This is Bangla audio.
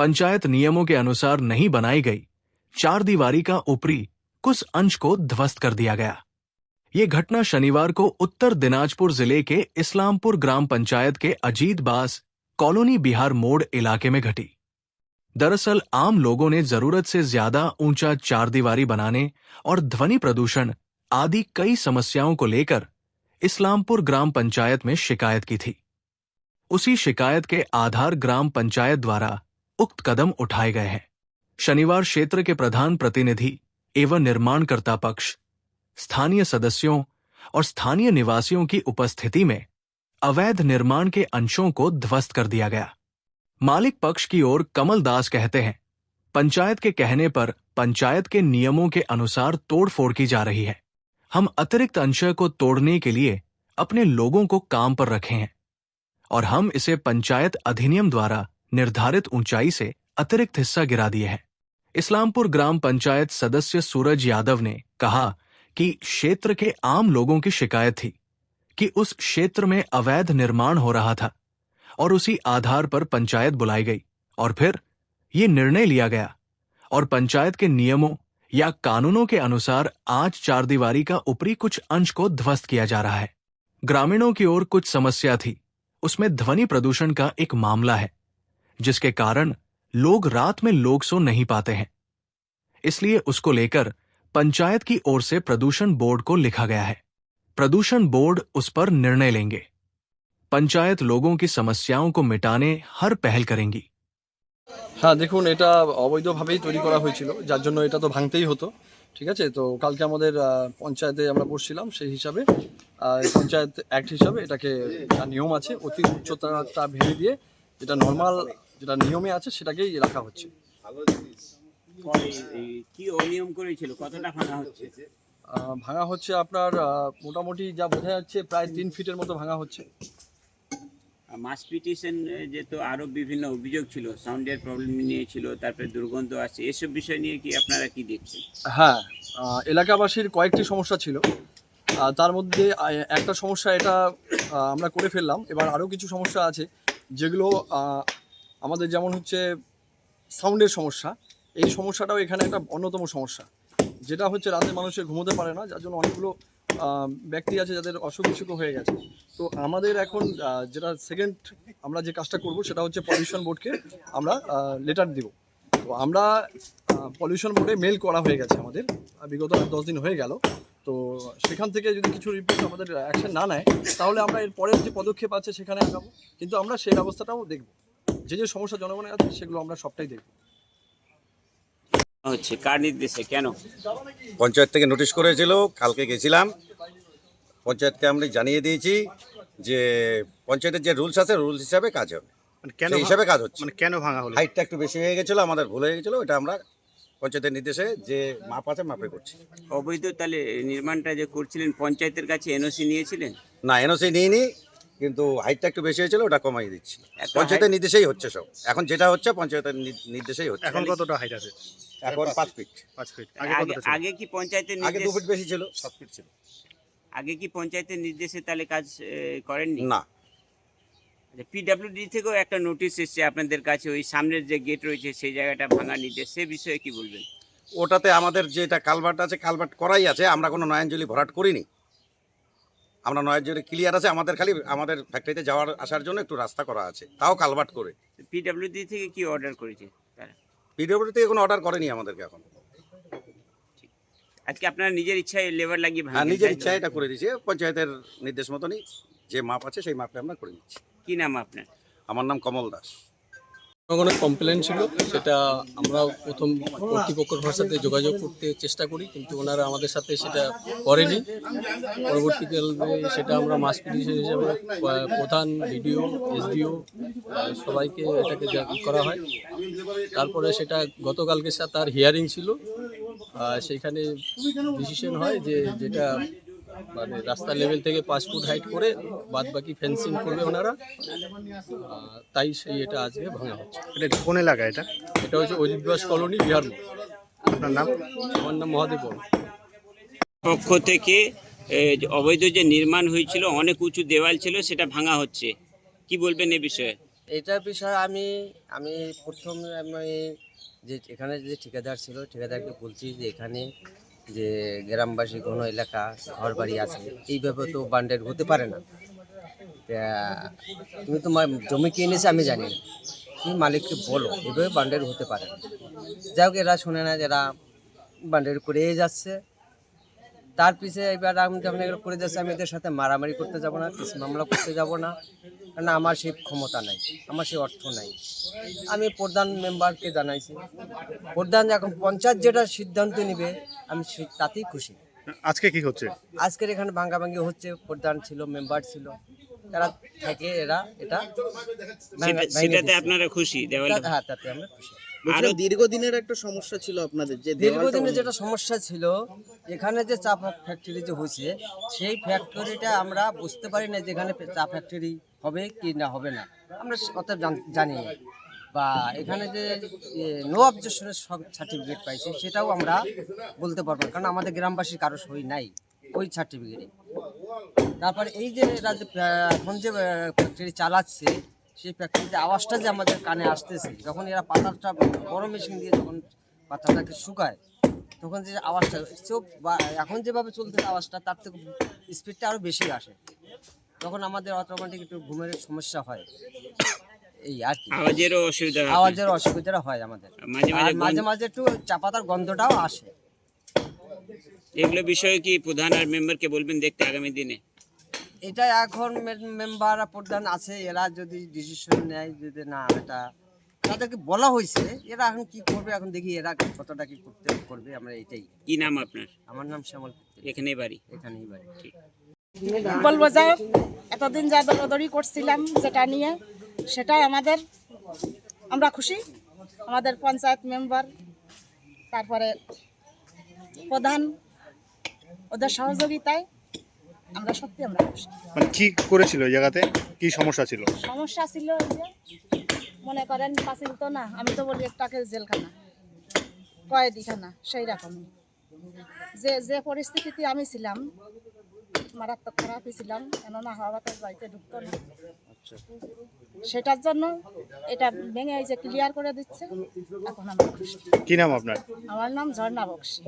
पंचायत नियमों के अनुसार नहीं बनाई गई चार दीवारी का ऊपरी कुछ अंश को ध्वस्त कर दिया गया। ये घटना शनिवार को उत्तर दिनाजपुर जिले के इस्लामपुर ग्राम पंचायत के अजीत बास कॉलोनी बिहार मोड़ इलाके में घटी। दरअसल आम लोगों ने जरूरत से ज्यादा ऊंचा चार दीवारी बनाने और ध्वनि प्रदूषण आदि कई समस्याओं को लेकर इस्लामपुर ग्राम पंचायत में शिकायत की थी। उसी शिकायत के आधार ग्राम पंचायत द्वारा उक्त कदम उठाए गए हैं। शनिवार क्षेत्र के प्रधान प्रतिनिधि एवं निर्माणकर्ता पक्ष, स्थानीय सदस्यों और स्थानीय निवासियों की उपस्थिति में अवैध निर्माण के अंशों को ध्वस्त कर दिया गया। मालिक पक्ष की ओर कमल दास कहते हैं, पंचायत के कहने पर पंचायत के नियमों के अनुसार तोड़फोड़ की जा रही है। हम अतिरिक्त अंश को तोड़ने के लिए अपने लोगों को काम पर रखे हैं और हम इसे पंचायत अधिनियम द्वारा निर्धारित ऊंचाई से अतिरिक्त हिस्सा गिरा दिए हैं। इस्लामपुर ग्राम पंचायत सदस्य सूरज यादव ने कहा कि क्षेत्र के आम लोगों की शिकायत थी कि उस क्षेत्र में अवैध निर्माण हो रहा था और उसी आधार पर पंचायत बुलाई गई और फिर ये निर्णय लिया गया और पंचायत के नियमों या कानूनों के अनुसार आज चार दीवारी का ऊपरी कुछ अंश को ध्वस्त किया जा रहा है। ग्रामीणों की ओर कुछ समस्या थी, उसमें ध्वनि प्रदूषण का एक मामला है जिसके कारण लोग रात में लोग सो नहीं पाते हैं। इसलिए उसको लेकर पंचायत की ओर से प्रदूषण बोर्ड को लिखा गया है। प्रदूषण बोर्ड उस पर निर्णय लेंगे। पंचायत लोगों की समस्याओं को मिटाने हर पहल करेंगी। हाँ देखুন, এটা অবৈধভাবেই তৈরি করা হয়েছিল, যার জন্য এটা তো ভাঙতেই হতো। ঠিক আছে, তো কালকে আমাদের পঞ্চায়েতে আমরা বসছিলাম, সেই হিসাবে পঞ্চায়েত অ্যাক্ট হিসাবে এটাকে যা নিয়ম আছে অতি উচ্চতাটা ভেঙে দিয়ে যেটা নর্মাল যেটা নিয়মে আছে সেটাকেই রাখা হচ্ছে। কি অনিয়ম করেছিল, কতটা ভাঙা হচ্ছে? ভাঙা হচ্ছে আপনার মোটামুটি যা বোঝা যাচ্ছে প্রায় 3 ফিটের মতো ভাঙা হচ্ছে। মাস পিটিশন যেহেতু আরও বিভিন্ন অভিযোগ ছিল, সাউন্ডের প্রবলেম নিয়ে ছিল, তারপরে দুর্গন্ধ আসছে, এসব বিষয় নিয়ে কি আপনারা কি দেখছেন? হ্যাঁ, এলাকাবাসীর কয়েকটি সমস্যা ছিল, তার মধ্যে একটা সমস্যা এটা আমরা করে ফেললাম। এবার আরও কিছু সমস্যা আছে যেগুলো আমাদের, যেমন হচ্ছে সাউন্ডের সমস্যা। এই সমস্যাটাও এখানে একটা অন্যতম সমস্যা, যেটা হচ্ছে রাতে মানুষের ঘুমোতে পারে না, যার জন্য অনেকগুলো ব্যক্তি আছে যাদের অসুখ বিসুখ হয়ে গেছে। তো আমাদের এখন যেটা সেকেন্ড আমরা যে কাজটা করব সেটা হচ্ছে পলিউশন বোর্ডকে আমরা লেটার দেব। তো আমরা পলিউশন বোর্ডে মেল করা হয়ে গেছে আমাদের, বিগত 10 দিন হয়ে গেল। তো সেখান থেকে যদি কিছু রিপোর্ট আমাদের অ্যাকশন না নেয় তাহলে আমরা এর পরের যে পদক্ষেপ আছে সেখানে আগাবো, কিন্তু আমরা সেই ব্যবস্থাটাও দেখব। যে যে সমস্যা জনগণের আছে সেগুলো আমরা সবটাই দেখব। হচ্ছে কার নির্দেশে, কেন? পঞ্চায়েত থেকে নোটিশ করেছিল, কালকে গেছিলাম, পঞ্চায়েতকে আমরা জানিয়ে দিয়েছি যে পঞ্চায়েতের যে রুলস আছে রুলস হিসাবে কাজ হবে, সেই হিসাবে কাজ হচ্ছে। মানে কেন ভাঙা হলো? হাইটটা একটু বেশি হয়ে গেছিলো, আমাদের ভুল হয়ে গেছিলো, এটা আমরা পঞ্চায়েতের নির্দেশে যে মাপ আছে মাপে করছি। অবৈধ তাহলে নির্মাণটা যে করছিলেন পঞ্চায়েতের কাছে এনওসি নিয়েছিলেন? না, এনওসি নিইনি, কিন্তু হাইটটা একটু বেশি হয়েছিল, ওটা কমাই দিচ্ছি। পঞ্চায়েতের নির্দেশেই হচ্ছে সব, এখন যেটা হচ্ছে পঞ্চায়েতের নির্দেশেই হচ্ছে। এখন কতটা হাইট আছে? এখন 5 ফিট। 5 ফিট। আগে কি পঞ্চায়েতের আগে 2 ফিট বেশি ছিল, 7 ফিট ছিল। আগে কি পঞ্চায়েতের নির্দেশে তাহলে কাজ করেননি? না। পিডব্লিউডি থেকেও একটা নোটিশ এসছে আপনাদের কাছে, ওই সামনের যে গেট রয়েছে সেই জায়গাটা ভাঙা নির্দেশ, সে বিষয়ে কি বলবেন? ওটাতে আমাদের যেটা কালভার্ট আছে, কালভার্ট করাই আছে, আমরা কোনো নয়নজলি ভরাট করিনি। আমরা নয়নজলি ক্লিয়ার আছে, আমাদের খালি আমাদের ফ্যাক্টরিতে যাওয়ার আসার জন্য একটু রাস্তা করা আছে, তাও কালভার্ট করে। পিডব্লিউডি থেকে কি অর্ডার করেছে তারা? পিডব্লিউডি থেকে কোনো অর্ডার করেনি আমাদেরকে এখন। আজকে আপনারা নিজের ইচ্ছায় লেবার লাগিয়ে হ্যাঁ, নিজের ইচ্ছায় এটা করে দিয়েছি। পঞ্চায়েতের নির্দেশ মতনই যে মাপ আছে সেই মাপে আমরা করে দিচ্ছি। কি নাম আপনার? আমার নাম কমল দাস। জনগণের কমপ্লেন ছিল, সেটা আমরা প্রথম কর্তৃপক্ষের সাথে যোগাযোগ করতে চেষ্টা করি, কিন্তু ওনারা আমাদের সাথে সেটা করেনি। পরবর্তীকালে সেটা আমরা মাস পিটিশন হিসাবে প্রধান, বিডিও, এসডিও সবাইকে এটাকে করা হয়। তারপরে সেটা গতকালকে তার হিয়ারিং ছিল, সেইখানে ডিসিশন হয় যে যেটা মানে রাস্তা লেভেল থেকে 5 ফুট হাইট করে বাদ বাকি ফেন্সিং করবে ওনারা, তাই সেই এটা আজকে ভাঙা হচ্ছে। এটা কোন এলাকা? এটা হচ্ছে অজিত দাস কলোনি, বিহার মোড়। আপনার নাম? আমার নাম মহাদেব। পক্ষ থেকে অবৈধ যে নির্মাণ হয়েছিল, অনেক উঁচু দেওয়াল ছিল, সেটা ভাঙা হচ্ছে, কি বলবেন এ বিষয়ে? এটার বিষয়ে আমি আমি প্রথম আমি যে এখানে যে ঠিকাদার ছিল ঠিকাদারকে বলছি যে এখানে যে গ্রামবাসী ঘন এলাকা ঘর বাড়ি আছে এইভাবে তো বান্ডেল হতে পারে না। তা তুমি তো জমি কিনেছে আমি জানি না, তুমি মালিককে বলো এভাবে বান্ডেল হতে পারে না। যাই হোক এরা শুনে না, যারা বান্ডেল করেই যাচ্ছে। তার পিছে এবার আমি যখন এগুলো করে যাচ্ছি আমি এদের সাথে মারামারি করতে যাব না, কেস মামলা করতে যাব না, কারণ আমার সেই ক্ষমতা নাই, আমার সেই অর্থ নাই। আমি প্রধান মেম্বারকে জানাইছি, প্রধান এখন পঞ্চায়েত যেটা সিদ্ধান্ত নেবে আমি তাতেই খুশি। আজকে কি হচ্ছে? আজকের এখানে ভাঙ্গাভাঙ্গি হচ্ছে, প্রধান ছিল, মেম্বার ছিল, তারা থেকে এরা এটা ভেঙে সেটাতে দিচ্ছে। আপনারা খুশি দেওয়ালে? হ্যাঁ, তাতে আমরা খুশি। আরো দীর্ঘদিনের একটা সমস্যা ছিল আপনাদের, যে দীর্ঘদিনের যেটা সমস্যা ছিল এখানে যে চা ফ্যাক্টরি যে হয়েছে সেই ফ্যাক্টরিটা আমরা বুঝতে পারি না যেখানে চা ফ্যাক্টরি হবে কি না হবে না, আমরা অত জানি না। বা এখানে যে নো অবজেকশনের সার্টিফিকেট পাইছে সেটাও আমরা বলতে পারবো না, কারণ আমাদের গ্রামবাসীর কারো সই নাই ওই সার্টিফিকেটে। তারপর এই যে এরা যে এখন যে ফ্যাক্টরি চালাচ্ছে সেই ফ্যাক্টরিতে আওয়াজটা যে আমাদের কানে আসতেছে, যখন এরা পাতাটা বড় মেশিন দিয়ে যখন পাতাটাকে শুকায় তখন যে আওয়াজটা এখন যেভাবে চলতেছে আওয়াজটা তার থেকে স্পিডটা আরও বেশি আসে, তখন আমাদের অটোমেটিক একটু ঘুমের সমস্যা হয়। এই আর কি, আওয়াজেরও অসুবিধা হয়? আওয়াজের অসুবিধাটা হয় আমাদের, মাঝে আর মাঝে মাঝে মাঝে একটু চা পাতার গন্ধটাও আসে। এগুলো বিষয়ে কি প্রধান আর মেম্বারকে বলবেন দেখতে আগামী দিনে? এটা এখন মেম্বার প্রধান আছে, এরা যদি ডিসিশন নেয়, যদি না এটা তাদেরকে বলা হয়েছে, এরা এখন কি করবে এখন দেখি, এরা কতটা কি করবে আমরা এটাই। কি নাম আপনার? আমার নাম শ্যামল, এখানেই বাড়ি? এখানেই বাড়ি। ঠিক। বলবো যে এতদিন যা দৌড়াদৌড়ি করছিলাম যেটা নিয়ে, সেটাই আমরা খুশি। আমাদের পঞ্চায়েত মেম্বার, তারপরে প্রধান, ওদের সহযোগিতায় আমরা সত্যি আমরা খুশি। মানে কি করেছিল এই জায়গাতে, কি সমস্যা ছিল? সমস্যা ছিল যে মনে করেন পাঁচিল তো না, আমি তো বলি একটাকে জেলখানা, কয়েদিখানা, সেই রকমই। যে পরিস্থিতিতে আমি ছিলাম মারাত্মক খারাপই ছিলাম, কেননা হাওয়া বাতাস বাড়িতে ঢুকতো না। সেটার জন্য এটা ভেঙে এই যে ক্লিয়ার করে দিচ্ছে, এখন আমরা খুশি। কি নাম আপনার? আমার নাম ঝর্ণা বক্সী।